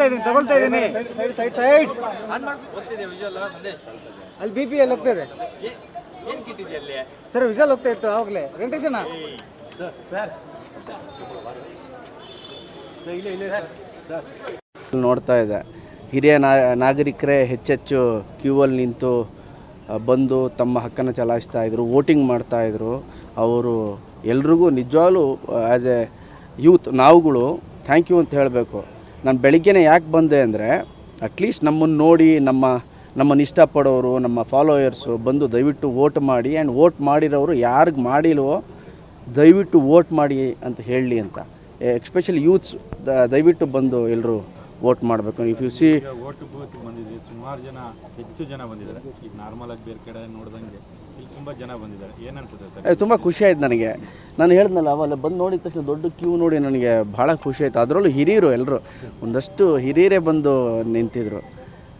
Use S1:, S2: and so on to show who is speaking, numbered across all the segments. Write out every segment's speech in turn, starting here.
S1: ತಗೊಳ್ತಾ ಇದ್ದೀನಿ ಸೈಡ್ ಅಲ್ಲಿ ಬಿ ಪಿ ಎಲ್ಲಿ ಹೋಗ್ತಾ ಇದೆ ಸರ್ ವಿಜಲ್ ಹೋಗ್ತಾ ಇತ್ತು ಆವಾಗಲೇ ವೆಂಕಟೇಶನ
S2: ನೋಡ್ತಾ ಇದೆ ಹಿರಿಯ ನಾಗರಿಕರೇ ಹೆಚ್ಚೆಚ್ಚು ಕ್ಯೂವಲ್ಲಿ ನಿಂತು ಬಂದು ತಮ್ಮ ಹಕ್ಕನ್ನು ಚಲಾಯಿಸ್ತಾ ಇದ್ರು, ವೋಟಿಂಗ್ ಮಾಡ್ತಾಯಿದ್ರು. ಅವರು ಎಲ್ರಿಗೂ ನಿಜವಾಗ್ಲೂ ಆ್ಯಸ್ ಎ ಯೂತ್ ನಾವುಗಳು ಥ್ಯಾಂಕ್ ಯು ಅಂತ ಹೇಳಬೇಕು. ನಾನು ಬೆಳಿಗ್ಗೆನೇ ಯಾಕೆ ಬಂದೆ ಅಂದರೆ ಅಟ್ಲೀಸ್ಟ್ ನಮ್ಮನ್ನು ನೋಡಿ ನಮ್ಮನ್ನು ಇಷ್ಟಪಡೋರು ನಮ್ಮ ಫಾಲೋಯರ್ಸು ಬಂದು ದಯವಿಟ್ಟು ವೋಟ್ ಮಾಡಿ ಆ್ಯಂಡ್ ವೋಟ್ ಮಾಡಿರೋರು ಯಾರಿಗೆ ಮಾಡಿಲ್ವೋ ದಯವಿಟ್ಟು ವೋಟ್ ಮಾಡಿ ಅಂತ ಹೇಳಲಿ ಅಂತ. ಎಸ್ಪೆಷಲಿ ಯೂತ್ಸ್ ದಯವಿಟ್ಟು ಬಂದು ಎಲ್ಲರೂ ವೋಟ್ ಮಾಡಬೇಕು. If U C
S3: vote booth ಬಂದಿದೆ, ಸುಮಾರು ಜನ ಹೆಚ್ಚು ಜನ ಬಂದಿದ್ದಾರೆ. ಈಗ ನಾರ್ಮಲ್ ಆಗಿ ಬೇರೆ ಕಡೆ ನೋಡ್ದಂಗೆ ಇಲ್ಲಿ ತುಂಬ ಜನ ಬಂದಿದ್ದಾರೆ. ಏನು ಅನ್ಸುತ್ತೆ ಸರ್?
S2: ತುಂಬ ಖುಷಿ ಆಯ್ತು ನನಗೆ. ನಾನು ಹೇಳಿದ್ನಲ್ಲ ಅವೆಲ್ಲ ಬಂದು ನೋಡಿದ ತಕ್ಷಣ ದೊಡ್ಡ ಕ್ಯೂ ನೋಡಿ ನನಗೆ ಭಾಳ ಖುಷಿ ಆಯಿತು. ಅದರಲ್ಲೂ ಹಿರಿಯರು ಎಲ್ಲರೂ ಒಂದಷ್ಟು ಹಿರಿಯರೇ ಬಂದು ನಿಂತಿದ್ರು.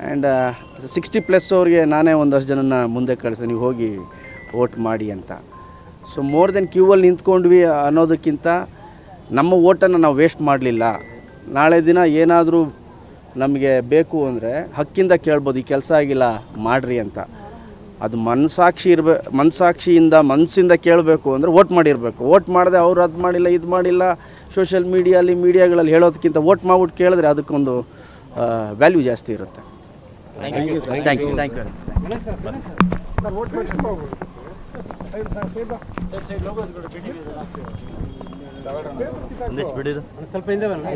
S2: ಆ್ಯಂಡ್ 60+ ಅವ್ರಿಗೆ ನಾನೇ ಒಂದಷ್ಟು ಜನನ ಮುಂದೆ ಕಳಿಸ್ದೆ, ನೀವು ಹೋಗಿ ವೋಟ್ ಮಾಡಿ ಅಂತ. ಸೊ ಮೋರ್ ದೆನ್ ಕ್ಯೂವಲ್ಲಿ ನಿಂತ್ಕೊಂಡ್ವಿ ಅನ್ನೋದಕ್ಕಿಂತ ನಮ್ಮ ವೋಟನ್ನು ನಾವು ವೇಸ್ಟ್ ಮಾಡಲಿಲ್ಲ. ನಾಳೆ ದಿನ ಏನಾದರೂ ನಮಗೆ ಬೇಕು ಅಂದರೆ ಹಕ್ಕಿಂದ ಕೇಳ್ಬೋದು, ಈ ಕೆಲಸ ಆಗಿಲ್ಲ ಮಾಡಿರಿ ಅಂತ. ಅದು ಮನಸ್ಸಿಂದ ಕೇಳಬೇಕು ಅಂದರೆ ವೋಟ್ ಮಾಡಿರಬೇಕು. ವೋಟ್ ಮಾಡಿದೆ ಅವ್ರು ಅದು ಮಾಡಿಲ್ಲ ಇದು ಮಾಡಿಲ್ಲ ಸೋಷಿಯಲ್ ಮೀಡಿಯಾಗಳಲ್ಲಿ ಹೇಳೋದಕ್ಕಿಂತ ವೋಟ್ ಮಾಡ್ಬಿಟ್ಟು ಕೇಳಿದ್ರೆ ಅದಕ್ಕೊಂದು ವ್ಯಾಲ್ಯೂ ಜಾಸ್ತಿ ಇರುತ್ತೆ. ಥ್ಯಾಂಕ್ ಯು
S1: ಸ್ವಲ್ಪ ಹಿಂದೆ ಬನ್ನಿ.